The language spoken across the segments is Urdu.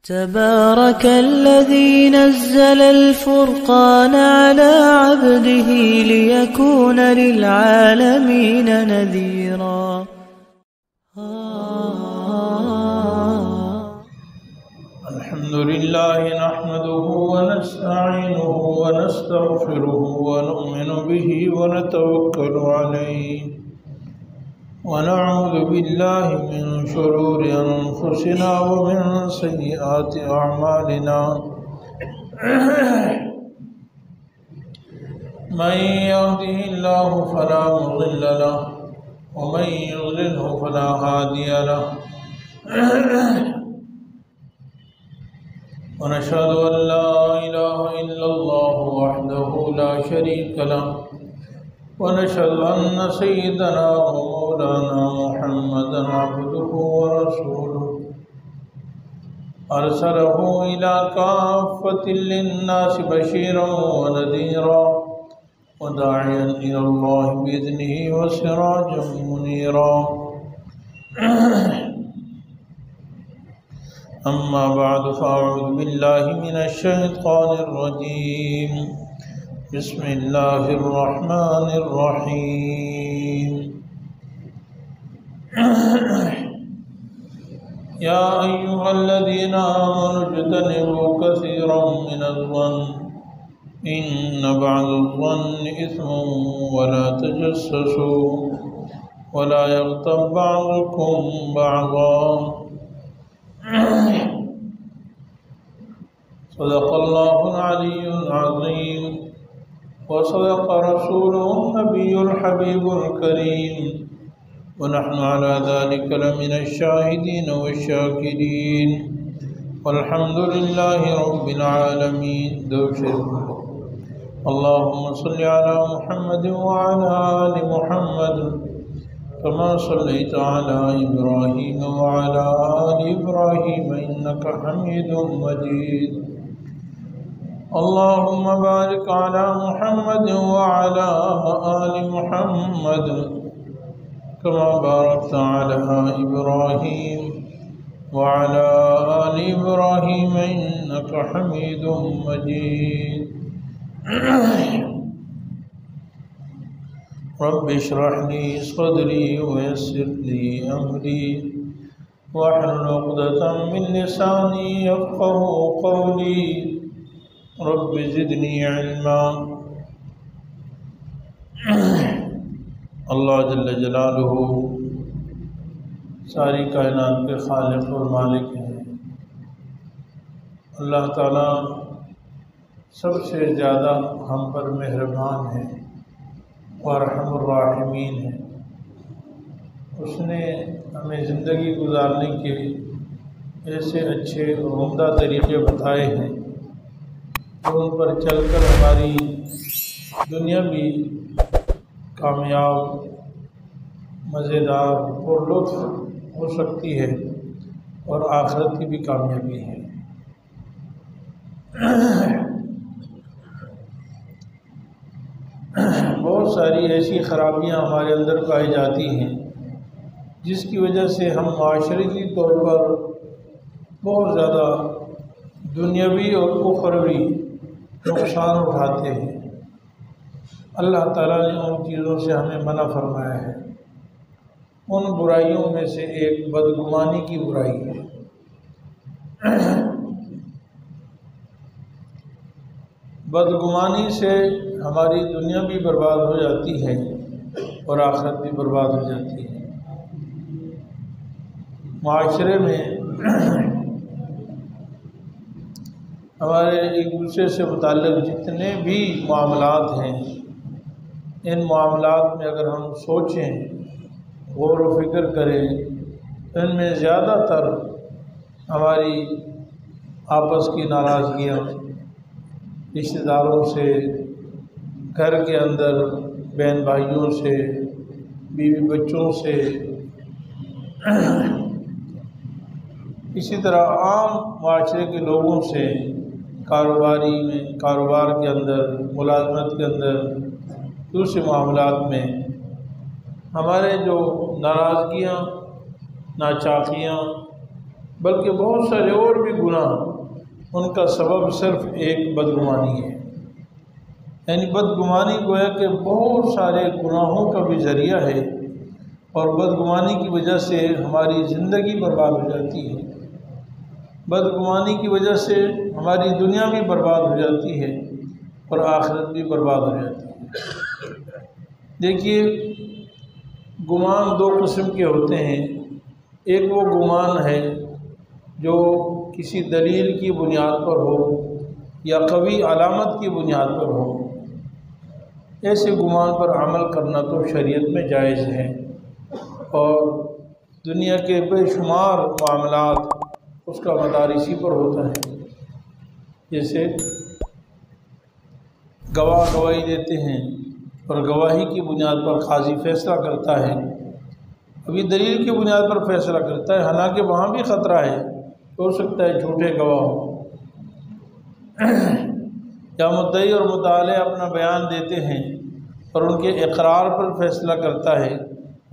تبارك الذي نزل الفرقان على عبده ليكون للعالمين نذيرا. الحمد لله نحمده ونستعينه ونستغفره ونؤمن به ونتوكل عليه ونعوذ بالله من شرور أنفسنا ومن سيئات أعمالنا من يهده الله فلا مضل له ومن يضلله فلا هادي له ونشهد أن لا إله إلا الله وحده لا شريك له ونشهد أن سيدنا ومولانا محمدا عبده ورسوله أرسله إلى كافة للناس بشيرا ونذيرا وداعيا إلى الله بإذنه وسراجا منيرا. أما بعد فأعوذ بالله من الشيطان الرجيم. بسم الله الرحمن الرحيم. يا أيها الذين آمنوا اجتنبوا كثيرا من الظن إن بعض الظن إثم ولا تجسسوا ولا يغتب بعضكم بعضا. صدق الله العلي العظيم وصدق رسوله النبي الحبيب الكريم ونحن على ذلك لمن الشاهدين والشاكرين والحمد لله رب العالمين. اللهم صل على محمد وعلى آل محمد كما صليت على إبراهيم وعلى آل إبراهيم إنك حميد مجيد. اللهم بارك على محمد وعلى آل محمد كما باركت على إبراهيم وعلى آل إبراهيم إنك حميد مجيد. رب اشرح لي صدري ويسر لي أمري واحلل عقدة من لساني يفقهوا قولي. رب زدنی علما. اللہ جل جلالہ ساری کائنات کے خالق اور مالک ہیں. اللہ تعالیٰ سب سے زیادہ ہم پر مہربان ہے اور ارحم الراحمین ہے. اس نے ہمیں زندگی گزارنے کے ایسے اچھے اور عمدہ طریقے بتائے ہیں ان پر چل کر ہماری دنیا بھی کامیاب مزیدار اور لطف ہو سکتی ہے اور آخرت کی بھی کامیابی ہے. بہت ساری ایسی خرابیاں ہمارے اندر پائی جاتی ہیں جس کی وجہ سے ہم معاشرتی طور پر بہت زیادہ دنیاوی اور اخروی نقصان اٹھاتے ہیں. اللہ تعالیٰ نے ان چیزوں سے ہمیں منع فرمایا ہے. ان برائیوں میں سے ایک بدگمانی کی برائی ہے. بدگمانی سے ہماری دنیا بھی برباد ہو جاتی ہے اور آخرت بھی برباد ہو جاتی ہے. معاشرے میں ہمارے ایک دوسرے سے متعلق جتنے بھی معاملات ہیں ان معاملات میں اگر ہم سوچیں غور و فکر کریں ان میں زیادہ تر ہماری آپس کی ناراضگیاں رشتہ داروں سے گھر کے اندر بہن بھائیوں سے بیوی بچوں سے اسی طرح عام معاشرے کے لوگوں سے کاروبار کے اندر ملازمت کے اندر دوسرے معاملات میں ہمارے جو ناراضگیاں ناچاقیاں بلکہ بہت سارے اور بھی گناہ ان کا سبب صرف ایک بدگمانی ہے، یعنی بدگمانی گویا کہ بہت سارے گناہوں کا بھی ذریعہ ہے، اور بدگمانی کی وجہ سے ہماری زندگی برباد ہو جاتی ہے، بدگمانی کی وجہ سے ہماری دنیا بھی برباد ہو جاتی ہے اور آخرت بھی برباد ہو جاتی ہے۔ دیکھیے، گمان دو قسم کے ہوتے ہیں، ایک وہ گمان ہے جو کسی دلیل کی بنیاد پر ہو یا قوی علامت کی بنیاد پر ہو، ایسے گمان پر عمل کرنا تو شریعت میں جائز ہے، اور دنیا کے بے شمار معاملات اس کا مدار اسی پر ہوتا ہے۔ جیسے گواہ گواہی دیتے ہیں اور گواہی کی بنیاد پر قاضی فیصلہ کرتا ہے، ابھی دلیل کی بنیاد پر فیصلہ کرتا ہے، حالانکہ وہاں بھی خطرہ ہے، ہو سکتا ہے جھوٹے گواہ ہوں، یا مدعی اور مدعی اپنا بیان دیتے ہیں اور ان کے اقرار پر فیصلہ کرتا ہے،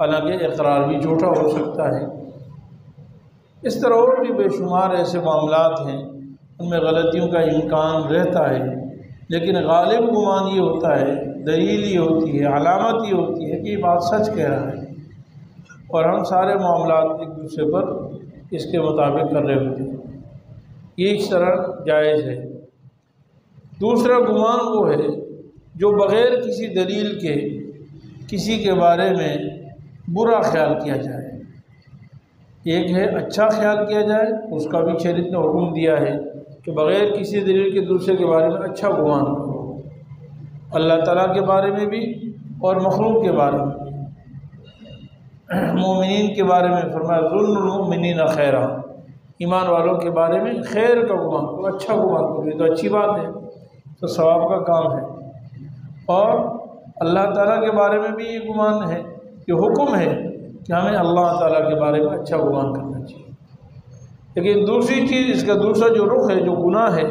حالانکہ اقرار بھی جھوٹا ہو سکتا ہے۔ اس طرح اور بھی بے شمار ایسے معاملات ہیں ان میں غلطیوں کا امکان رہتا ہے، لیکن غالب گمان یہ ہوتا ہے، دلیل یہ ہوتی ہے، علامت یہ ہوتی ہے کہ یہ بات سچ کہہ رہا ہے، اور ہم سارے معاملات ایک دوسرے پر اس کے مطابق کر رہے ہوتے ہیں، یہ اس طرح جائز ہے۔ دوسرا گمان وہ ہے جو بغیر کسی دلیل کے کسی کے بارے میں برا خیال کیا جائے۔ ایک ہے اچھا خیال کیا جائے، اس کا بھی شریعت نے حکم دیا ہے کہ بغیر کسی دلیل کے دوسرے کے بارے میں اچھا گمان کرو، اللہ تعالیٰ کے بارے میں بھی اور مخلوق کے بارے میں بھی۔ مومنین کے بارے میں فرمایا ظن المؤمنین خیرا، ایمان والوں کے بارے میں خیر کا گمان کرو، اچھا گمان کرو، یہ تو اچھی بات ہے، تو ثواب کا کام ہے۔ اور اللہ تعالیٰ کے بارے میں بھی یہ گمان ہے، یہ حکم ہے کہ ہمیں اللہ تعالیٰ کے بارے میں اچھا گمان کرنا چاہیے۔ لیکن دوسری چیز، اس کا دوسرا جو رخ ہے، جو گناہ ہے،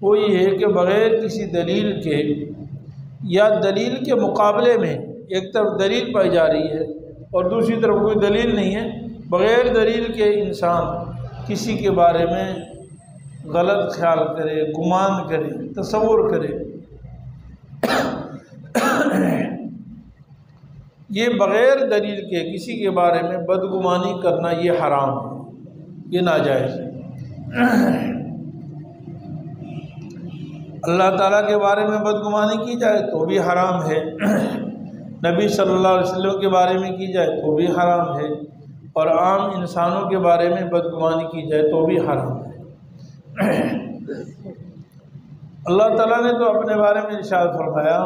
وہ یہ ہے کہ بغیر کسی دلیل کے یا دلیل کے مقابلے میں، ایک طرف دلیل پائی جا رہی ہے اور دوسری طرف کوئی دلیل نہیں ہے، بغیر دلیل کے انسان کسی کے بارے میں غلط خیال کرے، گمان کرے، تصور کرے، یہ بغیر دلیل کے کسی کے بارے میں بدگمانی کرنا یہ حرام ہے، یہ ناجائز ہے۔ اللہ تعالیٰ کے بارے میں بدگمانی کی جائے تو بھی حرام ہے، نبی صلی اللہ علیہ وسلم کے بارے میں کی جائے تو بھی حرام ہے، اور عام انسانوں کے بارے میں بدگمانی کی جائے تو بھی حرام ہے۔ اللہ تعالیٰ نے تو اپنے بارے میں ارشاد فرمایا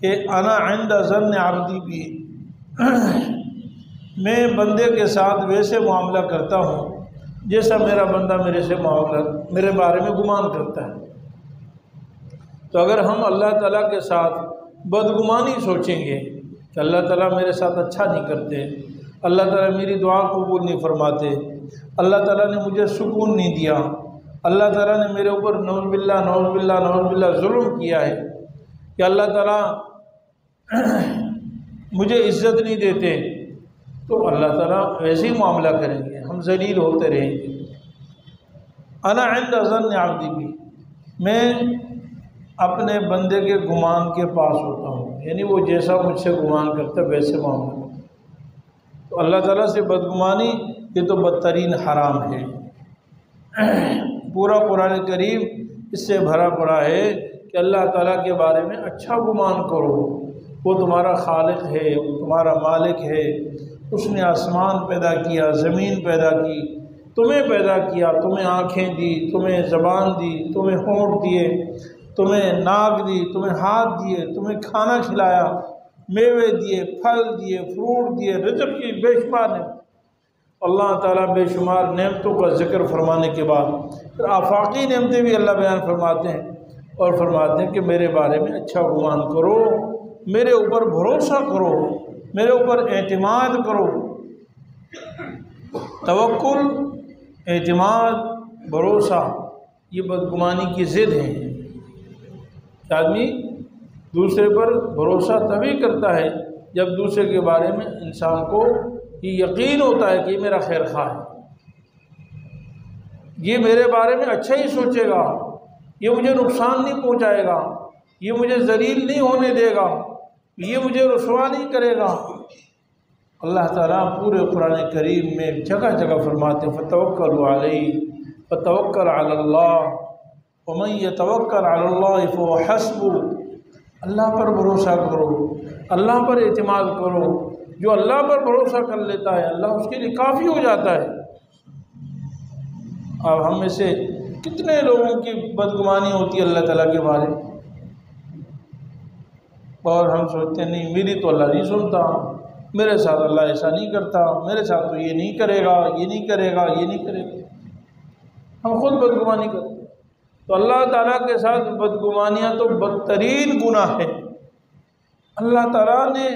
کہ انا عند ظن عبدی بھی، میں بندے کے ساتھ ویسے معاملہ کرتا ہوں جیسا میرا بندہ میرے بارے میں گمان کرتا ہے۔ تو اگر ہم اللہ تعالیٰ کے ساتھ بدگمانی سوچیں گے کہ اللہ تعالیٰ میرے ساتھ اچھا نہیں کرتے، اللہ تعالیٰ میری دعا قبول نہیں فرماتے، اللہ تعالیٰ نے مجھے سکون نہیں دیا، اللہ تعالیٰ نے میرے اوپر نعوذ باللہ نعوذ باللہ نعوذ باللہ ظلم کیا ہے، کہ اللہ تعالیٰ مجھے عزت نہیں دیتے، تو اللہ تعالیٰ ویسے ہی معاملہ کریں گے، ہم ذلیل ہوتے رہیں گے۔ انا عند ظن عبدی بھی، میں اپنے بندے کے گمان کے پاس ہوتا ہوں، یعنی وہ جیسا مجھ سے گمان کرتا ہے ویسے معاملہ کرتا ہے۔ تو اللہ تعالیٰ سے بدگمانی یہ تو بدترین حرام ہے۔ پورا قرآن کریم اس سے بھرا پڑا ہے کہ اللہ تعالیٰ کے بارے میں اچھا گمان کرو، وہ تمہارا خالق ہے، وہ تمہارا مالک ہے، اس نے آسمان پیدا کیا، زمین پیدا کی، تمہیں پیدا کیا، تمہیں آنکھیں دی، تمہیں زبان دی، تمہیں ہونٹ دیے، تمہیں ناک دی، تمہیں ہاتھ دیے، تمہیں کھانا کھلایا، میوے دیے، پھل دیے، فروٹ دیے، رزق کی بے شمار نعمت۔ اللہ تعالیٰ بے شمار نعمتوں کا ذکر فرمانے کے بعد پھر آفاقی نعمتیں بھی اللہ بیان فرماتے ہیں، اور فرماتے ہیں کہ میرے بارے میں اچھا گمان کرو، میرے اوپر بھروسہ کرو، میرے اوپر اعتماد کرو۔ توکل، اعتماد، بھروسہ یہ بدگمانی کی ضد ہے۔ آدمی دوسرے پر بھروسہ تبھی کرتا ہے جب دوسرے کے بارے میں انسان کو یہ یقین ہوتا ہے کہ یہ میرا خیر خواہ ہے۔ یہ میرے بارے میں اچھا ہی سوچے گا، یہ مجھے نقصان نہیں پہنچائے گا، یہ مجھے ذلیل نہیں ہونے دے گا، یہ مجھے رسوا نہیں کرے گا۔ اللہ تعالیٰ پورے قرآن کریم میں جگہ جگہ فرماتے ہیں فَتَوَكَّلُوا عَلَيْهِ فَتَوَكَّلْ عَلَى اللَّهِ وَمَن يَتَوَكَّلْ عَلَى اللَّهِ فَهُوَ حَسْبُهُ۔ اللہ پر بھروسہ کرو، اللہ پر اعتماد کرو، جو اللہ پر بھروسہ کر لیتا ہے اللہ اس کے لیے کافی ہو جاتا ہے۔ اب ہم میں سے کتنے لوگوں کی بدگمانی ہوتی ہے اللہ تعالیٰ کے بارے میں، اور ہم سوچتے ہیں نہیں میری تو اللہ نہیں سنتا، میرے ساتھ اللہ ایسا نہیں کرتا، میرے ساتھ تو یہ نہیں کرے گا، یہ نہیں کرے گا، یہ نہیں کرے گا، ہم خود بدگمانی کرتے ہیں۔ تو اللہ تعالیٰ کے ساتھ بدگمانیاں تو بدترین گناہ ہے۔ اللہ تعالیٰ نے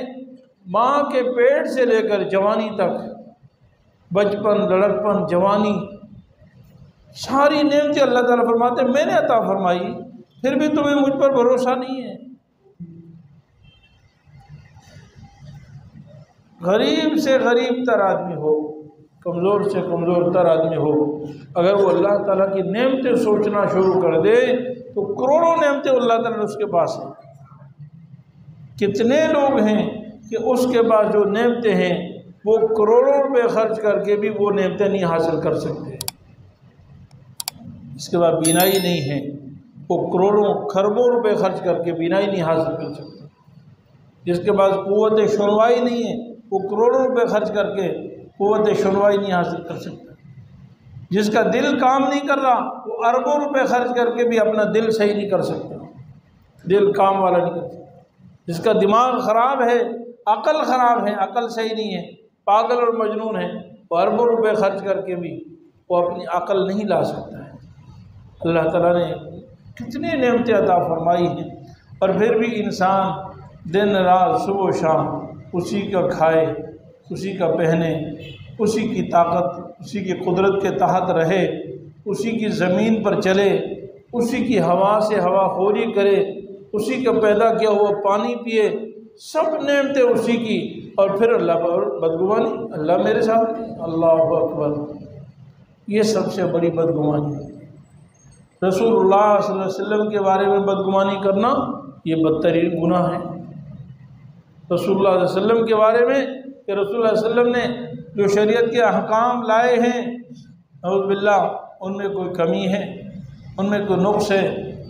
ماں کے پیٹ سے لے کر جوانی تک، بچپن، لڑکپن، جوانی، ساری نعمتیں اللہ تعالیٰ فرماتے ہیں میں نے عطا فرمائی، پھر بھی تمہیں مجھ پر بھروسہ نہیں ہے۔ غریب سے غریب تر آدمی ہو، کمزور سے کمزور تر آدمی ہو، اگر وہ اللہ تعالیٰ کی نعمتیں سوچنا شروع کر دے تو کروڑوں نعمتیں اللہ تعالیٰ نے اس کے پاس ہیں۔ کتنے لوگ ہیں کہ اس کے پاس جو نعمتیں ہیں وہ کروڑوں روپے خرچ کر کے بھی وہ نعمتیں نہیں حاصل کر سکتے۔ اس کے بعد بینائی نہیں ہے، وہ کروڑوں کھربوں روپے خرچ کر کے بینائی نہیں حاصل کر سکتے۔ جس کے پاس قوت شنوائی نہیں ہے وہ کروڑوں روپے خرچ کر کے قوت شنوائی نہیں حاصل کر سکتا۔ جس کا دل کام نہیں کر رہا وہ اربوں روپے خرچ کر کے بھی اپنا دل صحیح نہیں کر سکتا، دل کام والا نہیں کر سکتا۔ جس کا دماغ خراب ہے، عقل خراب ہے، عقل صحیح نہیں ہے، پاگل اور مجنون ہے، وہ اربوں روپے خرچ کر کے بھی وہ اپنی عقل نہیں لا سکتا ہے۔ اللہ تعالیٰ نے کتنی نعمتیں عطا فرمائی ہیں، اور پھر بھی انسان دن رات صبح و شام اسی کا کھائے، اسی کا پہنے، اسی کی طاقت، اسی کی قدرت کے تحت رہے، اسی کی زمین پر چلے، اسی کی ہوا سے ہوا خوری کرے، اسی کا پیدا کیا ہوا پانی پیے، سب نعمتیں اسی کی، اور پھر اللہ پر بدگمانی، اللہ میرے ساتھ نہیں، اللہ اکبر، یہ سب سے بڑی بدگمانی ہے۔ رسول اللہ صلی اللہ علیہ وسلم کے بارے میں بدگمانی کرنا یہ بدترین گناہ ہے۔ رسول اللہ علیہ وسلم کے بارے میں کہ رسول اللہ علیہ وسلم نے جو شریعت کے احکام لائے ہیں نعوذ باللہ ان میں کوئی کمی ہے، ان میں کوئی نقص ہے،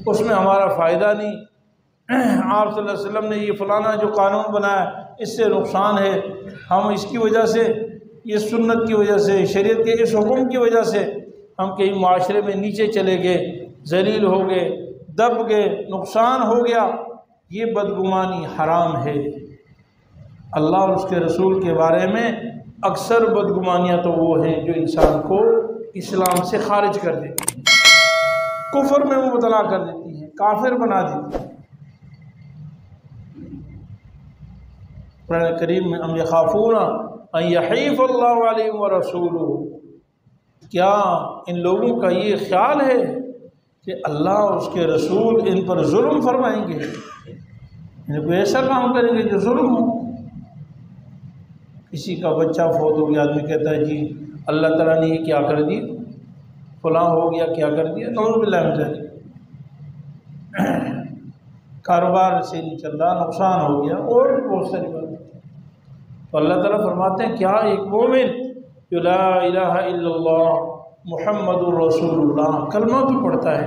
اس میں ہمارا فائدہ نہیں، آپ صلی اللہ علیہ وسلم نے یہ فلانا جو قانون بنایا اس سے نقصان ہے، ہم اس کی وجہ سے، یہ سنت کی وجہ سے، شریعت کے اس حکم کی وجہ سے ہم کہیں معاشرے میں نیچے چلے گئے، ذلیل ہو گئے، دب گئے، نقصان ہو گیا، یہ بدگمانی حرام ہے۔ اللہ اور اس کے رسول کے بارے میں اکثر بدگمانیاں تو وہ ہیں جو انسان کو اسلام سے خارج کر دیتی ہیں، کفر میں مبتلا کر دیتی ہیں، کافر بنا دیتی ہیں۔ قرآن کریم میں ام یخافون ان یحیف اللہ علیہم ورسولہ، کیا ان لوگوں کا یہ خیال ہے کہ اللہ اور اس کے رسول ان پر ظلم فرمائیں گے، ان کو ایسا کام کریں گے جو ظلم ہو؟ کسی کا بچہ فوت ہو گیا، آدمی کہتا ہے جی اللہ تعالیٰ نے یہ کیا کر دیا، فلاں ہو گیا، کیا کر دیا، نعوذ باللہ من ذالک، کاروبار سے نہیں چل رہا، نقصان ہو گیا، اور بہت ساری باتیں۔ تو اللہ تعالیٰ فرماتے ہیں کیا ایک مومن جو لا الہ الا اللہ محمد الرسول اللہ کلمہ بھی پڑھتا ہے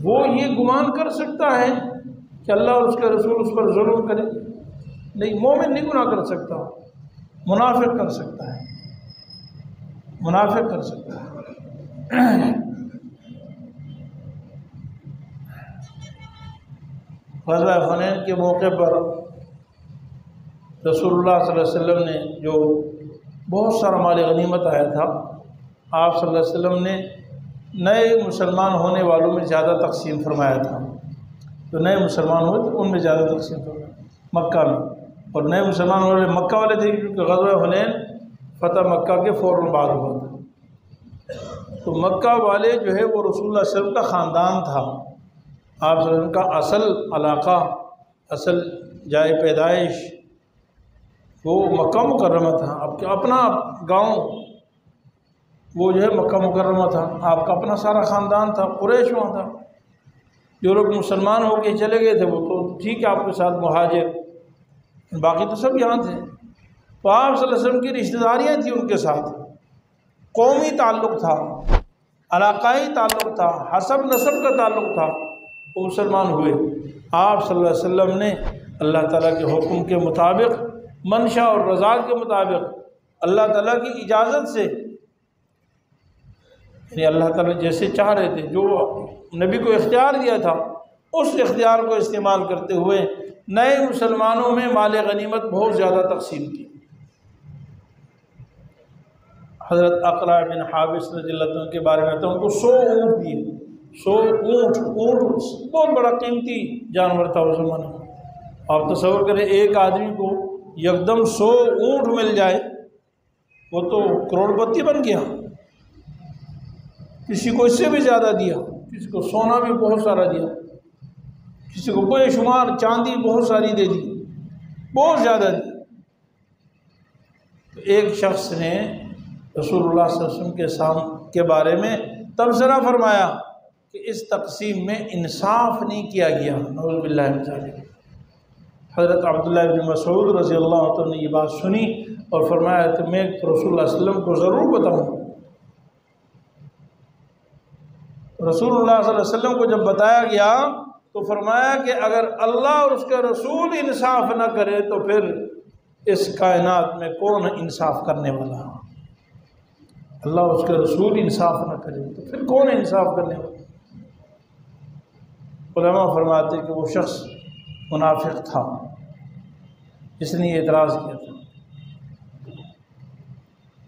وہ یہ گمان کر سکتا ہے کہ اللہ اور اس کے رسول اس پر ظلم کرے؟ نہیں، مومن نہیں گناہ کر سکتا، منافق کر سکتا ہے، منافق کر سکتا ہے۔ غزوہ حنین کے موقع پر رسول اللہ صلی اللہ علیہ وسلم نے جو بہت سارا مال غنیمت آیا تھا، آپ صلی اللہ علیہ وسلم نے نئے مسلمان ہونے والوں میں زیادہ تقسیم فرمایا تھا، جو نئے مسلمان ہوئے تو ان میں زیادہ تقسیم فرمایا مکہ میں، اور نئے مسلمان والے مکہ والے تھے کیونکہ غزوہ حنین فتح مکہ کے فوراً بعد ہوا تھا، تو مکہ والے جو ہے وہ رسول اللہ صلی اللہ علیہ وسلم کا خاندان تھا، آپ صلی اللہ علیہ وسلم کا اصل علاقہ، اصل جائے پیدائش وہ مکہ مکرمہ تھا، اب اپنا گاؤں وہ جو ہے مکہ مکرمہ تھا، آپ کا اپنا سارا خاندان تھا، قریش وہاں تھا۔ جو لوگ مسلمان ہو کے چلے گئے تھے وہ تو ٹھیک ہے آپ کے ساتھ مہاجر، باقی تو سب یہاں تھے۔ تو آپ صلی اللہ علیہ وسلم کی رشتہ داریاں تھیں ان کے ساتھ، قومی تعلق تھا، علاقائی تعلق تھا، حسب نسب کا تعلق تھا، وہ مسلمان ہوئے۔ آپ صلی اللہ علیہ وسلم نے اللہ تعالیٰ کے حکم کے مطابق، منشا اور رضا کے مطابق، اللہ تعالیٰ کی اجازت سے، یعنی اللہ تعالیٰ جیسے چاہ رہے تھے، جو نبی کو اختیار دیا تھا اس اختیار کو استعمال کرتے ہوئے نئے مسلمانوں میں مال غنیمت بہت زیادہ تقسیم کی۔ حضرت اقرع بن حابس رضی اللہ عنہ کے بارے میں تو ان کو 100 اونٹ دیے، 100 اونٹ بہت بڑا قیمتی جانور تھا اس زمانے میں۔ آپ تصور کریں ایک آدمی کو یکدم 100 اونٹ مل جائے، وہ تو کروڑ پتی بن گیا۔ کسی کو اس سے بھی زیادہ دیا، کسی کو سونا بھی بہت سارا دیا، کسی کو بے شمار چاندی بہت ساری دے دی، بہت زیادہ دی۔ تو ایک شخص نے رسول اللہ صلی اللہ علیہ وسلم کے بارے میں تبصرہ فرمایا کہ اس تقسیم میں انصاف نہیں کیا گیا، نعوذ باللہ من ذالک۔ حضرت عبداللہ بن مسعود رضی اللہ عنہ نے یہ بات سنی اور فرمایا کہ میں رسول اللہ صلی اللہ علیہ وسلم کو ضرور بتاؤں۔ رسول اللہ صلی اللہ علیہ وسلم کو جب بتایا گیا تو فرمایا کہ اگر اللہ اور اس کے رسول انصاف نہ کرے تو پھر اس کائنات میں کون انصاف کرنے والا؟ اللہ اور اس کے رسول انصاف نہ کرے تو پھر کون انصاف کرنے والا؟ علماء فرماتے کہ وہ شخص منافق تھا جس نے یہ اعتراض کیا تھا۔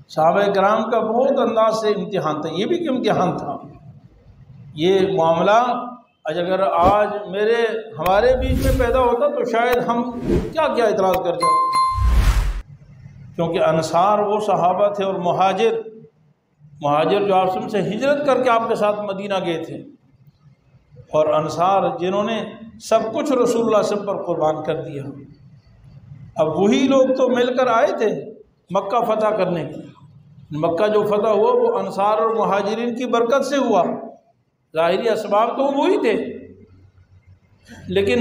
صحابہ کرام کا بہت انداز سے امتحان تھا، یہ بھی کہ امتحان تھا۔ یہ معاملہ اگر آج ہمارے بیچ میں پیدا ہوتا تو شاید ہم کیا اعتراض کر جاتے، کیونکہ انصار وہ صحابہ تھے اور مہاجر جو آپ سے ہجرت کر کے آپ کے ساتھ مدینہ گئے تھے، اور انصار جنہوں نے سب کچھ رسول اللہ صلی اللہ علیہ وسلم پر قربان کر دیا۔ اب وہی لوگ تو مل کر آئے تھے مکہ فتح کرنے کے۔ مکہ جو فتح ہوا وہ انصار اور مہاجرین کی برکت سے ہوا، ظاہری اسباب تو وہی تھے، لیکن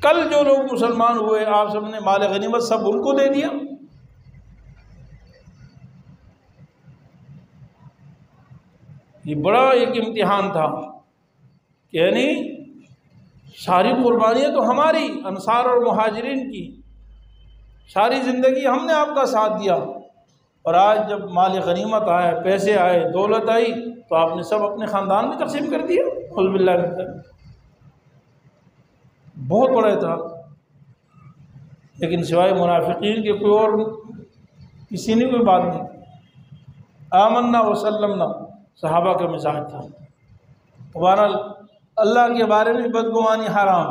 کل جو لوگ مسلمان ہوئے آپ سب نے مال غنیمت سب ان کو دے دیا۔ یہ بڑا ایک امتحان تھا کہ یعنی ساری قربانیاں تو ہماری، انصار اور مہاجرین کی، ساری زندگی ہم نے آپ کا ساتھ دیا، اور آج جب مال غنیمت آیا، پیسے آئے، دولت آئی تو آپ نے سب اپنے خاندان میں تقسیم کر دیا۔ اعوذ باللہ من ذالک، بہت بڑا اعتراض۔ لیکن سوائے منافقین کے کوئی اور کسی نے کوئی بات نہیں۔ آمنا وسلمنا صحابہ کا مزاج تھا۔ بہرحال اللہ کے بارے میں بدگمانی حرام،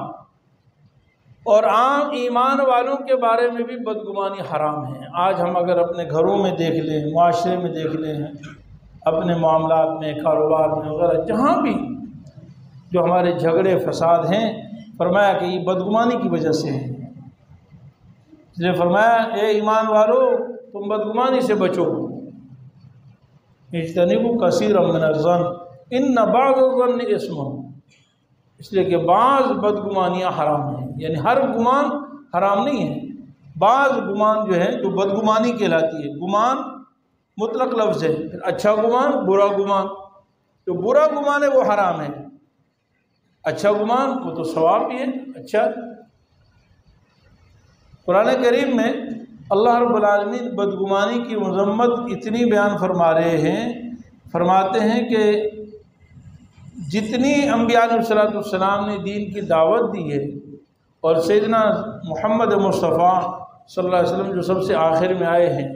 اور عام ایمان والوں کے بارے میں بھی بدگمانی حرام ہے۔ آج ہم اگر اپنے گھروں میں دیکھ لیں، معاشرے میں دیکھ لیں، اپنے معاملات میں، کاروبار میں وغیرہ، جہاں بھی جو ہمارے جھگڑے فساد ہیں، فرمایا کہ یہ بدگمانی کی وجہ سے ہے۔ اس لیے فرمایا اے ایمان والو تم بدگمانی سے بچو، اجتنبوا کثیرا من الظن ان بعض الظن اسم، اس لیے کہ بعض بدگمانیاں حرام ہیں، یعنی ہر گمان حرام نہیں ہے، بعض گمان جو ہے جو بدگمانی کہلاتی ہے۔ گمان مطلق لفظ ہے، پھر اچھا گمان، برا گمان، جو برا گمان ہے وہ حرام ہے، اچھا گمان وہ تو ثواب بھی ہے۔ اچھا، قرآن کریم میں اللہ رب العالمین بدگمانی کی مذمت اتنی بیان فرما رہے ہیں، فرماتے ہیں کہ جتنی انبیاء علیہ السلام نے دین کی دعوت دی ہے، اور سیدنا محمد مصطفیٰ صلی اللہ علیہ وسلم جو سب سے آخر میں آئے ہیں،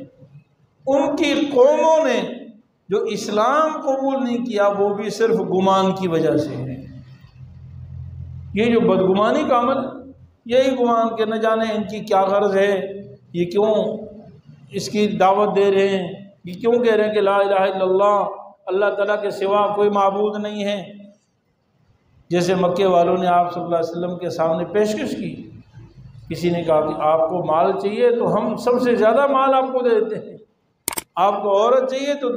ان کی قوموں نے جو اسلام قبول نہیں کیا وہ بھی صرف گمان کی وجہ سے ہے۔ یہ جو بدگمانی کا عمل، یہی گمان کہ نہ جانے ان کی کیا غرض ہے، یہ کیوں اس کی دعوت دے رہے ہیں، یہ کیوں کہہ رہے ہیں کہ لا الہ الا اللہ، اللہ تعالیٰ کے سوا کوئی معبود نہیں ہے، جیسے مکے والوں نے آپ صلی اللہ علیہ وسلم کے سامنے پیشکش کی۔ کسی نے کہا کہ آپ کو مال چاہیے تو ہم سب سے زیادہ مال آپ کو دے دیتے ہیں، آپ کو عورت چاہیے تو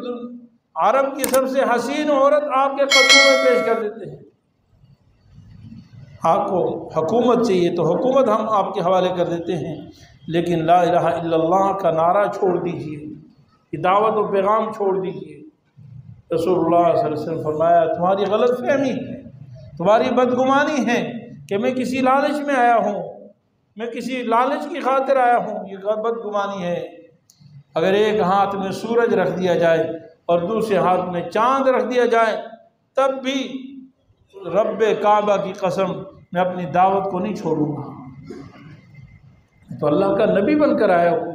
عرب کی سب سے حسین عورت آپ کے قدموں میں پیش کر دیتے ہیں. آپ کو حکومت چاہیے تو حکومت ہم آپ کے حوالے کر دیتے ہیں، لیکن لا الہ الا اللہ کا نعرہ چھوڑ دیجئے، دعوت و پیغام چھوڑ دیجئے. رسول اللہ صلی اللہ علیہ وسلم فرمایا تمہاری غلط فہمی ہے، تمہاری بدگمانی ہے کہ میں کسی لالچ میں آیا ہوں، میں کسی لالچ کی خاطر آیا ہوں، یہ بدگمانی ہے. اگر ایک ہاتھ میں سورج رکھ دیا جائے اور دوسرے ہاتھ میں چاند رکھ دیا جائے تب بھی رب کعبہ کی قسم میں اپنی دعوت کو نہیں چھوڑوں گا. تو اللہ کا نبی بن کر آیا ہوں،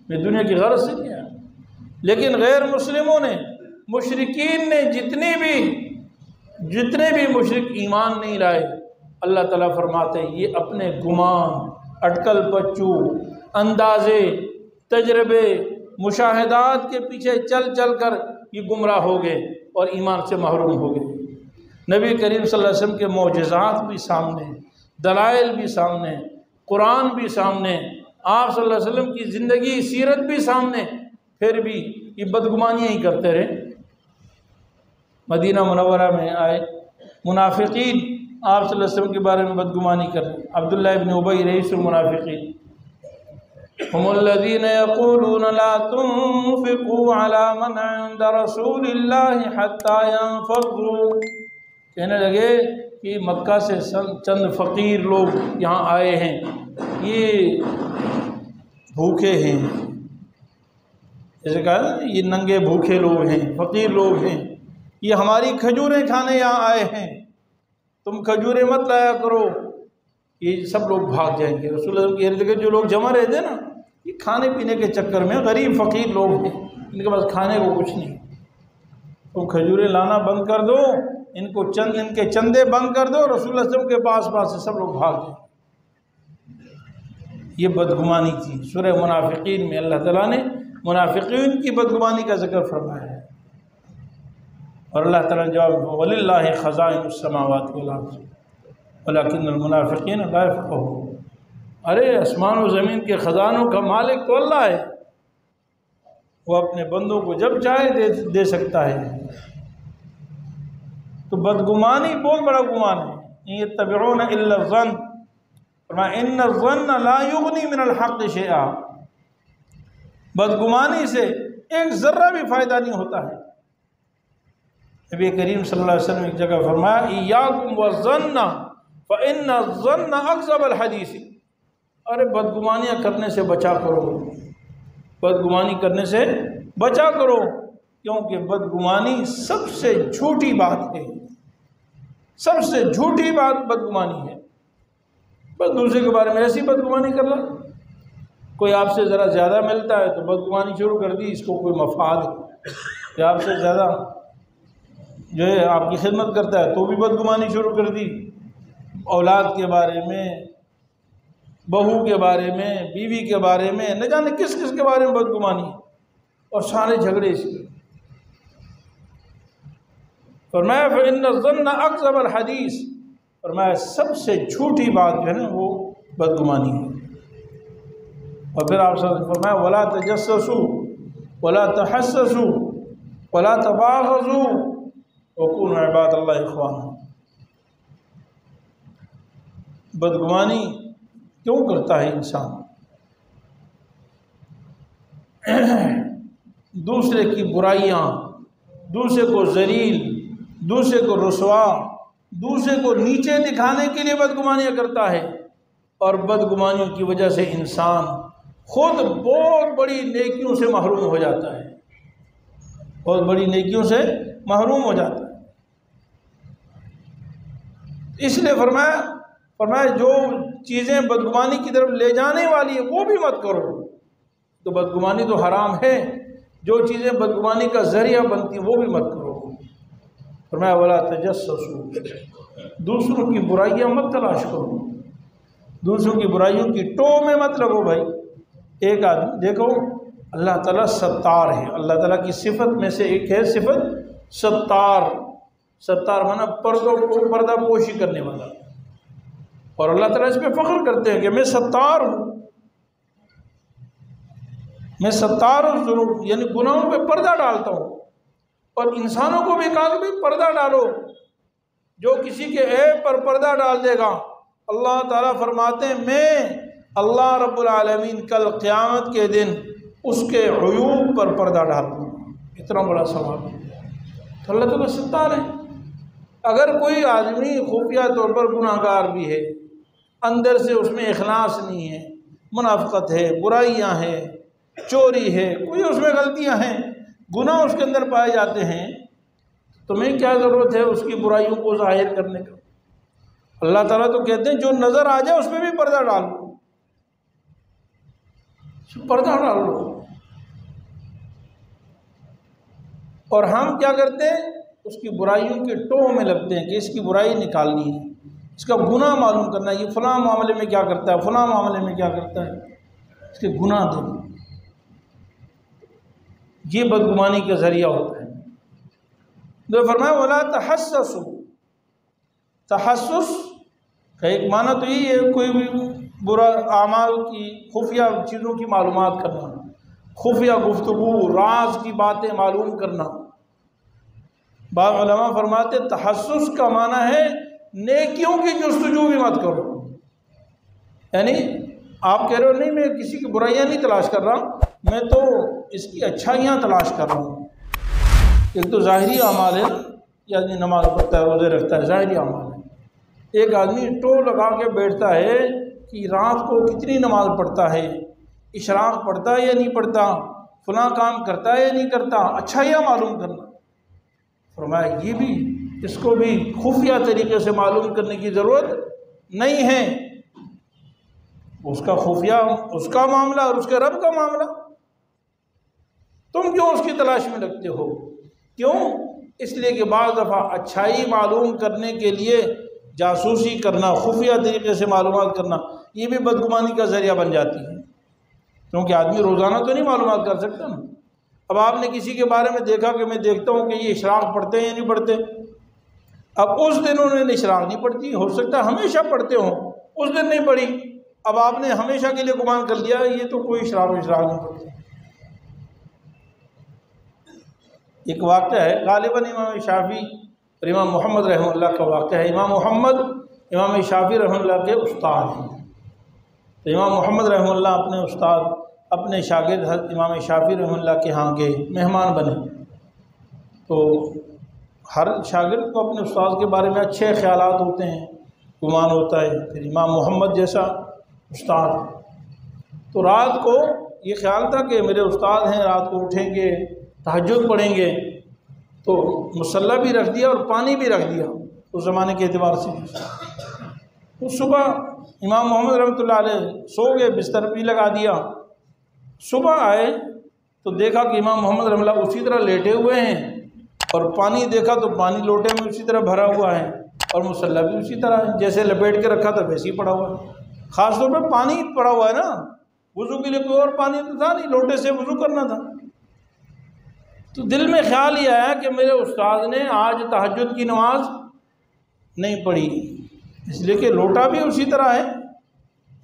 میں دنیا کی غرض سے نہیں آیا. لیکن غیر مسلموں نے، مشرکین نے، جتنے بھی مشرک ایمان نہیں لائے، اللہ تعالیٰ فرماتے ہیں یہ اپنے گمان، اٹکل پچو، اندازے، تجربے، مشاہدات کے پیچھے چل چل کر یہ گمراہ ہو گئے اور ایمان سے محروم ہو گئے. نبی کریم صلی اللہ علیہ وسلم کے معجزات بھی سامنے، دلائل بھی سامنے، قرآن بھی سامنے، آپ صلی اللہ علیہ وسلم کی زندگی سیرت بھی سامنے، پھر بھی یہ بدگمانیاں ہی کرتے رہے. مدینہ منورہ میں آئے منافقین آپ صلی اللہ علیہ وسلم کے بارے میں بدگمانی کر رہے. عبداللہ ابن ابی رئیس المنافقین، هم الذين يقولون لا تنفقوا على من عند رسول الله حتى ينفضوا. کہنے لگے کہ مکہ سے چند فقیر لوگ یہاں آئے ہیں، یہ بھوکے ہیں، جیسے کہا یہ ننگے بھوکے لوگ ہیں، فقیر لوگ ہیں، یہ ہماری کھجوریں کھانے یہاں آئے ہیں، تم کھجوریں مت لایا کرو. یہ سب لوگ بھاگ جائیں گے. رسول اللہ کے ارد گرد جو لوگ جمع رہتے ہیں نا، یہ کھانے پینے کے چکر میں غریب فقیر لوگ ہیں، ان کے پاس کھانے کو کچھ نہیں. تم کھجوریں لانا بند کر دو، ان کے چندے بند کر دو. رسول اللہ صلی اللہ علیہ وسلم کے پاس سے سب لوگ بھاگ گئے. یہ بدگمانی تھی. سورہ منافقین میں اللہ تعالیٰ نے منافقین کی بدگمانی کا ذکر فرمایا ہے، اور اللہ تعالیٰ نے جواب وَلِلَّهِ خَزَائِنُ السَّمَاوَاتِ وَالْأَرْضِ وَلَكِنَّ الْمُنَافِقِينَ لَا يَفْقَهُونَ. ارے آسمان و زمین کے خزانوں کا مالک تو اللہ ہے، وہ اپنے بندوں کو جب چاہے دے سکتا ہے. تو بدگمانی بہت بڑا گمان ہے. إِن يَتَّبِعُونَ إِلَّا الظَّنَّ، فرمایا إِنَّ الظَّنَّ لَا يُغْنِي مِنَ الْحَقِّ شَيْئًا. بدگمانی سے ایک ذرہ بھی فائدہ نہیں ہوتا ہے. نبی کریم صلی اللہ علیہ وسلم ایک جگہ فرمایا إِيَّاكُمْ وَالظَّنَّ فَإِنَّ الظَّنَّ أَكْذَبُ الْحَدِيثِ. ارے بدگمانیاں کرنے سے بچا کرو، بدگمانی کرنے سے بچا کرو، کیونکہ بدگمانی سب سے جھوٹی بات ہے. سب سے جھوٹی بات بدگمانی ہے. بس دوسرے کے بارے میں ایسی بدگمانی کر رہا، کوئی آپ سے ذرا زیادہ ملتا ہے تو بدگمانی شروع کر دی، اس کو کوئی مفاد ہے. کہ آپ سے زیادہ جو ہے آپ کی خدمت کرتا ہے تو بھی بدگمانی شروع کر دی. اولاد کے بارے میں، بہو کے بارے میں، بیوی کے بارے میں، نہ جانے کس کس کے بارے میں بدگمانی، اور سارے جھگڑے اس کے. فرمایا فَإِنَّ الظَّنَّ أَكْذَبَ الْحَدِيثِ، فرمایا سب سے جھوٹی بات جو ہے نا وہ بدگمانی ہے. اور پھر آپ نے فرمایا وَلَا تَجَسَّسُوا وَلَا تَحَسَّسُوا وَلَا تَبَاغَضُوا وَكُونُوا عِبَادَ اللَّهِ إِخْوَانًا. بدگمانی کیوں کرتا ہے انسان؟ دوسرے کی برائیاں، دوسرے کو ذلیل، دوسرے کو رسوا، دوسرے کو نیچے دکھانے کے لیے بدگمانیاں کرتا ہے. اور بدگمانیوں کی وجہ سے انسان خود بہت بڑی نیکیوں سے محروم ہو جاتا ہے، بہت بڑی نیکیوں سے محروم ہو جاتا ہے. اس لیے فرمایا جو چیزیں بدگمانی کی طرف لے جانے والی ہیں وہ بھی مت کرو. تو بدگمانی تو حرام ہے، جو چیزیں بدگمانی کا ذریعہ بنتی ہیں وہ بھی مت کرو. فرمایا وَلَا تَجَسَّسُوا، دوسروں کی برائیاں مت تلاش کرو، دوسروں کی برائیوں کی ٹو میں مت لگو. بھائی ایک آدمی دیکھو، اللہ تعالیٰ ستار ہے. اللہ تعالیٰ کی صفت میں سے ایک ہے صفت ستار. ستار مانا پردہ پوشی کرنے والا. اور اللہ تعالیٰ اس پہ فخر کرتے ہیں کہ میں ستار ہوں، میں ستار ہوں، یعنی گناہوں پہ پردہ ڈالتا ہوں. اور انسانوں کو بھی کہا کہ بھی پردہ ڈالو، جو کسی کے عیب پر پردہ ڈال دے گا اللہ تعالیٰ فرماتے ہیں میں اللہ رب العالمین کل قیامت کے دن اس کے عیوب پر پردہ ڈال دوں گا۔ اتنا بڑا ثواب ہے، تو اللہ تعالیٰ ستار ہے۔ اگر کوئی آدمی خفیہ طور پر گناہ گار بھی ہے، اندر سے اس میں اخلاص نہیں ہے، منافقت ہے، برائیاں ہیں، چوری ہے، کوئی اس میں غلطیاں ہیں، گناہ اس کے اندر پائے جاتے ہیں، تمہیں کیا ضرورت ہے اس کی برائیوں کو ظاہر کرنے کا؟ اللہ تعالیٰ تو کہتے ہیں جو نظر آ جائے اس پہ بھی پردہ ڈال لو، پردہ ڈال لو۔ اور ہم کیا کرتے ہیں؟ اس کی برائیوں کے ٹوہ میں لگتے ہیں کہ اس کی برائی نکالنی ہے، اس کا گناہ معلوم کرنا ہے، یہ فلاں معاملے میں کیا کرتا ہے، فلاں معاملے میں کیا کرتا ہے، اس کے گناہ دیکھو۔ یہ بدگمانی کا ذریعہ ہوتا ہے۔ تو فرمایا وَلَا تَحَسَّسُوا، تحسس کا ایک معنی تو یہی ہے کوئی بھی برا اعمال کی خفیہ چیزوں کی معلومات کرنا، خفیہ گفتگو، راز کی باتیں معلوم کرنا۔ بعض علماء فرماتے تحسس کا معنی ہے نیکیوں کی جستجو بھی مت کرو، یعنی آپ کہہ رہے ہو نہیں میں کسی کی برائیاں نہیں تلاش کر رہا، میں تو اس کی اچھائیاں تلاش کر رہا ہوں۔ ایک تو ظاہری اعمال ہے، یہ آدمی نماز پڑھتا ہے، روزے رکھتا ہے، ظاہری اعمال ہے۔ ایک آدمی ٹو لگا کے بیٹھتا ہے کہ رات کو کتنی نماز پڑھتا ہے، اشراق پڑھتا ہے یا نہیں پڑھتا، فلاں کام کرتا ہے یا نہیں کرتا، اچھائیاں معلوم کرنا۔ فرمایا یہ بھی، اس کو بھی خفیہ طریقے سے معلوم کرنے کی ضرورت نہیں ہے، اس کا خفیہ اس کا معاملہ اور اس کے رب کا معاملہ، تم کیوں اس کی تلاش میں لگتے ہو؟ کیوں؟ اس لیے کہ بعض دفعہ اچھائی معلوم کرنے کے لیے جاسوسی کرنا، خفیہ طریقے سے معلومات کرنا، یہ بھی بدگمانی کا ذریعہ بن جاتی ہے، کیونکہ آدمی روزانہ تو نہیں معلومات کر سکتا نا۔ اب آپ نے کسی کے بارے میں دیکھا کہ میں دیکھتا ہوں کہ یہ اشراق پڑھتے ہیں یا نہیں پڑھتے، اب اس دن انہوں نے اشراق نہیں پڑھتی، ہو سکتا ہے ہمیشہ پڑھتے ہوں، اس دن نہیں پڑھی، اب آپ نے ہمیشہ کے لیے گمان کر لیا یہ تو کوئی اشراق نہیں پڑھتے۔ ایک واقعہ ہے غالباً امام شافعی اور امام محمد رحمہ اللہ کا واقعہ ہے۔ امام محمد امام شافعی رحمہ اللہ کے استاد ہیں، تو امام محمد رحمہ اللہ اپنے استاد اپنے شاگرد حضرت امام شافعی رحمہ اللہ کے ہاں گئے، مہمان بنے، تو ہر شاگرد کو اپنے استاد کے بارے میں اچھے خیالات ہوتے ہیں، گمان ہوتا ہے، پھر امام محمد جیسا استاد، تو رات کو یہ خیال تھا کہ میرے استاد ہیں، رات کو اٹھیں گے، تہجد پڑھیں گے، تو مصلی بھی رکھ دیا اور پانی بھی رکھ دیا اس زمانے کے اعتبار سے۔ تو صبح امام محمد رحمۃ اللہ علیہ سو گئے، بستر بھی لگا دیا، صبح آئے تو دیکھا کہ امام محمد رحمۃ اللہ اسی طرح لیٹے ہوئے ہیں، اور پانی دیکھا تو پانی لوٹے میں اسی طرح بھرا ہوا ہے، اور مصلی بھی اسی طرح جیسے لپیٹ کے رکھا تھا ویسے ہی پڑا ہوا ہے۔ خاص طور پہ پانی پڑا ہوا ہے نا، وضو کے لیے کوئی اور پانی تو تھا نہیں، لوٹے سے وضو کرنا تھا۔ تو دل میں خیال یہ آیا کہ میرے استاد نے آج تہجد کی نماز نہیں پڑھی، اس لیے کہ لوٹا بھی اسی طرح ہے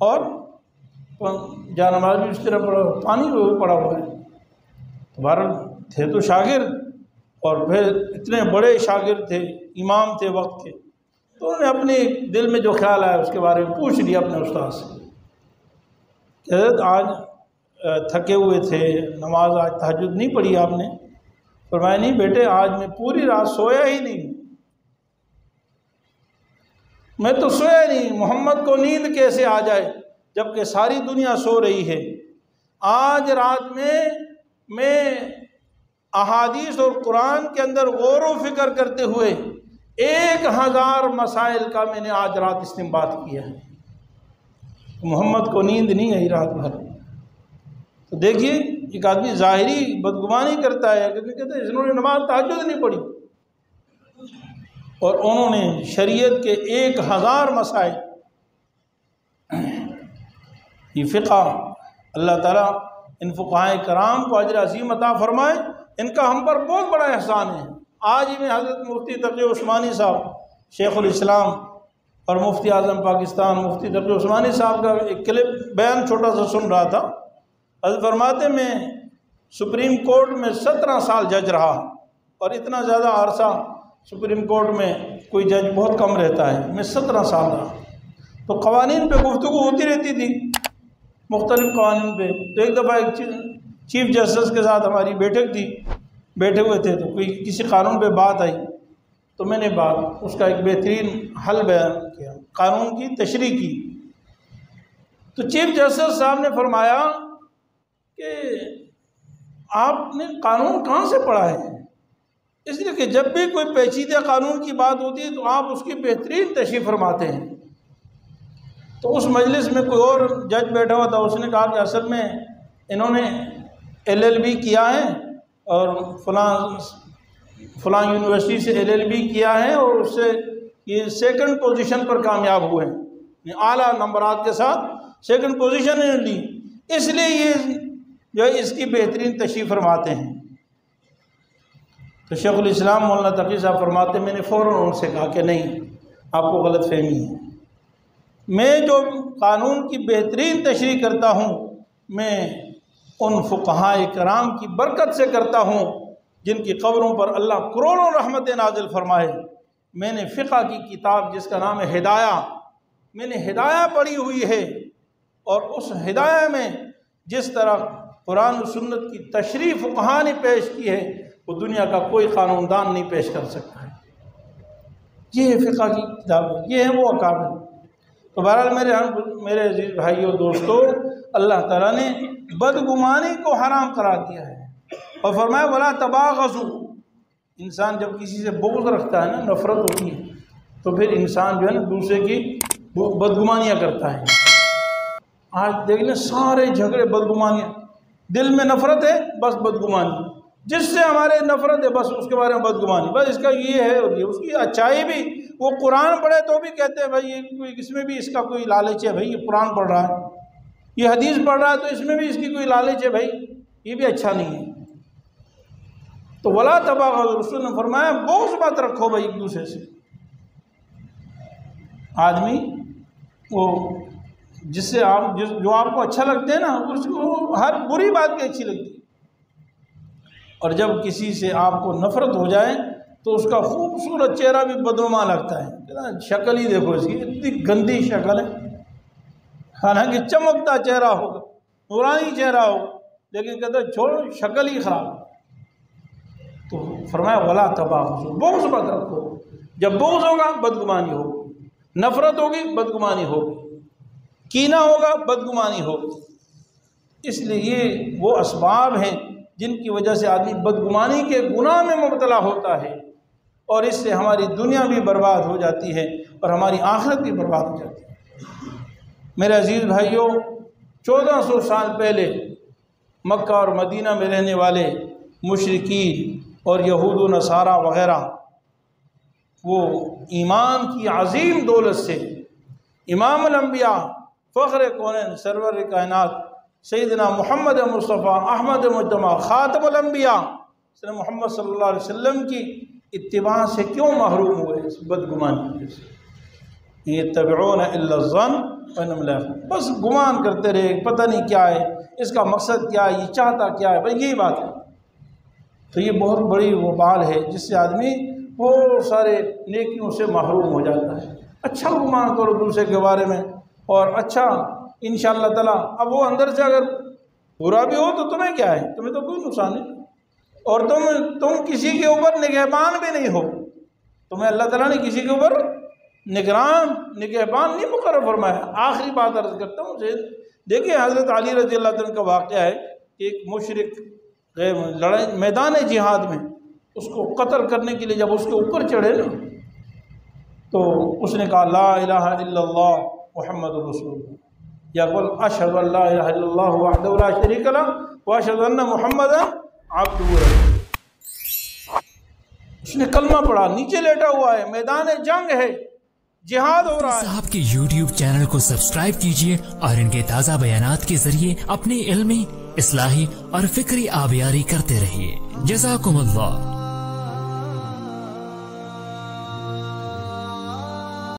اور جا نماز بھی اسی طرح پڑا، پانی بھی پڑا ہوا ہے۔ بہرحال تھے تو شاگرد، اور پھر اتنے بڑے شاگرد تھے، امام تھے وقت کے، تو انہوں نے اپنے دل میں جو خیال آیا اس کے بارے میں پوچھ لیا اپنے استاد سے کہ حضرت آج تھکے ہوئے تھے، نماز آج تہجد نہیں پڑھی آپ نے؟ فرمایا نہیں بیٹے، آج میں پوری رات سویا ہی نہیں، میں تو سویا ہی نہیں، محمد کو نیند کیسے آ جائے جبکہ ساری دنیا سو رہی ہے۔ آج رات میں احادیث اور قرآن کے اندر غور و فکر کرتے ہوئے 1000 مسائل کا میں نے آج رات استنباط کیا ہے، محمد کو نیند نہیں آئی رات بھر۔ تو دیکھیے ایک آدمی ظاہری بدگمانی کرتا ہے کہ کہتے ہیں انہوں نے نماز تہجد نہیں پڑھی، اور انہوں نے شریعت کے 1000 مسائل، یہ فقہ، اللہ تعالیٰ ان فقہائے کرام کو اجر عظیم عطا فرمائے، ان کا ہم پر بہت بڑا احسان ہے۔ آج ہی میں حضرت مفتی تقی عثمانی صاحب شیخ الاسلام اور مفتی اعظم پاکستان مفتی تقی عثمانی صاحب کا ایک کلپ بیان چھوٹا سا سن رہا تھا۔ حضرت فرماتے میں سپریم کورٹ میں 17 سال جج رہا، اور اتنا زیادہ عرصہ سپریم کورٹ میں کوئی جج بہت کم رہتا ہے، میں 17 سال رہا، تو قوانین پہ گفتگو ہوتی رہتی تھی، مختلف قوانین پہ۔ تو ایک دفعہ ایک چیف جسٹس کے ساتھ ہماری بیٹھک تھی، بیٹھے ہوئے تھے، تو کوئی کسی قانون پہ بات آئی، تو میں نے اس کا ایک بہترین حل بیان کیا، قانون کی تشریح کی۔ تو چیف جسٹس صاحب نے فرمایا کہ آپ نے قانون کہاں سے پڑھا ہے؟ اس لیے کہ جب بھی کوئی پیچیدہ قانون کی بات ہوتی ہے تو آپ اس کی بہترین تشریح فرماتے ہیں۔ تو اس مجلس میں کوئی اور جج بیٹھا ہوا تھا، اس نے کہا کہ اصل میں انہوں نے LLB کیا ہے اور فلاں یونیورسٹی سے LLB کیا ہے اور اس سے یہ سیکنڈ پوزیشن پر کامیاب ہوئے ہیں، اعلیٰ نمبرات کے ساتھ سیکنڈ پوزیشن نے لی، اس لیے یہ جو ہے اس کی بہترین تشریح فرماتے ہیں۔ تو شیخ الاسلام مولانا تقی صاحب فرماتے ہیں، میں نے فوراً ان سے کہا کہ نہیں، آپ کو غلط فہمی ہے، میں جو قانون کی بہترین تشریح کرتا ہوں میں ان فقہاء کرام کی برکت سے کرتا ہوں جن کی قبروں پر اللہ کروڑوں رحمت نازل فرمائے۔ میں نے فقہ کی کتاب جس کا نام ہے ہدایہ، میں نے ہدایہ پڑھی ہوئی ہے، اور اس ہدایہ میں جس طرح قرآن و سنت کی تشریح فقہاء نے پیش کی ہے وہ دنیا کا کوئی قانون دان نہیں پیش کر سکتا ہے۔ یہ ہے فقہ کی کتاب، یہ ہے وہ اکابر۔ تو بہرحال میرے عزیز بھائیو دوستو، اللہ تعالیٰ نے بدگمانی کو حرام قرار دیا ہے اور فرمایا وَلَا تَبَاغَضُوا۔ انسان جب کسی سے بغض رکھتا ہے نا، نفرت ہوتی ہے، تو پھر انسان جو ہے نا دوسرے کی بدگمانیاں کرتا ہے۔ آج دیکھ لیں سارے جھگڑے بدگمانیاں، دل میں نفرت ہے بس بدگمانی، جس سے ہمارے نفرت ہے بس اس کے بارے میں بدگمانی، بس اس کا یہ ہے اور یہ اس کی اچھائی بھی، وہ قرآن پڑھے تو بھی کہتے ہیں بھائی اس میں بھی اس کا کوئی لالچ ہے، بھائی یہ قرآن پڑھ رہا ہے، یہ حدیث پڑھ رہا ہے تو اس میں بھی اس کی کوئی لالچ ہے، بھائی یہ بھی اچھا نہیں ہے۔ تو وَلَا تَبَاغَضُوا، رسول نے فرمایا بغض مت رکھو بھائی ایک دوسرے سے۔ آدمی وہ جس سے جو آپ کو اچھا لگتے ہیں نا، اس کو ہر بری بات بھی اچھی لگتی ہے، اور جب کسی سے آپ کو نفرت ہو جائے تو اس کا خوبصورت چہرہ بھی بدنما لگتا ہے، شکل ہی دیکھو اس کی اتنی گندی شکل ہے، حالانکہ چمکتا چہرہ ہوگا، نورانی چہرہ ہو، لیکن کہتے ہیں چھوڑ شکل ہی خراب۔ تو فرمایا وَلَا تَبَاغَضُوا، بغض مت رکھو۔ جب بغض ہوگا بدگمانی ہوگی، نفرت ہوگی بدگمانی ہوگی، کینہ ہوگا بدگمانی ہوگی۔ اس لیے یہ وہ اسباب ہیں جن کی وجہ سے آدمی بدگمانی کے گناہ میں مبتلا ہوتا ہے، اور اس سے ہماری دنیا بھی برباد ہو جاتی ہے اور ہماری آخرت بھی برباد ہو جاتی ہے۔ میرے عزیز بھائیوں، 1400 سال پہلے مکہ اور مدینہ میں رہنے والے مشرکین اور یہود و نصارہ وغیرہ، وہ ایمان کی عظیم دولت سے امام الانبیاء، فخر کونین، سرور کائنات سیدنا محمد مصطفیٰ احمد مجتبیٰ خاتم الانبیاء سیدنا محمد صلی اللہ علیہ وسلم کی اتباع سے کیوں محروم ہوئے؟ اس بدگمانی سے۔ یتبعون الا الظن وانہم لا یعلمون، بس گمان کرتے رہے، پتہ نہیں کیا ہے، اس کا مقصد کیا ہے، یہ چاہتا کیا ہے، بس یہی بات ہے۔ تو یہ بہت بڑی وبال ہے جس سے آدمی بہت سارے نیکیوں سے محروم ہو جاتا ہے۔ اچھا گمان کرو دوسرے کے بارے میں، اور اچھا انشاءاللہ تعالیٰ، اب وہ اندر سے اگر برا بھی ہو تو تمہیں کیا ہے، تمہیں تو کوئی نقصان نہیں، اور تم کسی کے اوپر نگہبان بھی نہیں ہو، تمہیں اللہ تعالیٰ نے کسی کے اوپر نگہبان نہیں مقرر فرمایا۔ آخری بات عرض کرتا ہوں، دیکھیں حضرت علی رضی اللہ عنہ کا واقعہ ہے کہ ایک مشرک لڑائی میدان جہاد میں اس کو قتل کرنے کے لیے جب اس کے اوپر چڑھے نا، تو اس نے کہا لا الہ الا اللہ محمد رسول اللہ، یا قل اشہد ان لا الہ الا اللہ وحدہ لا شریک لہ واشہد ان محمد عبدہ ورسولہ۔ اس نے کلمہ پڑھا، نیچے لیٹا ہوا ہے، میدان جنگ ہے، جہاد ہو رہا ہے۔ صاحب کے یوٹیوب چینل کو سبسکرائب کیجئے اور ان کے تازہ بیانات کے ذریعے اپنی علمی، اصلاحی اور فکری آبیاری کرتے رہیے۔ جزاکم اللہ۔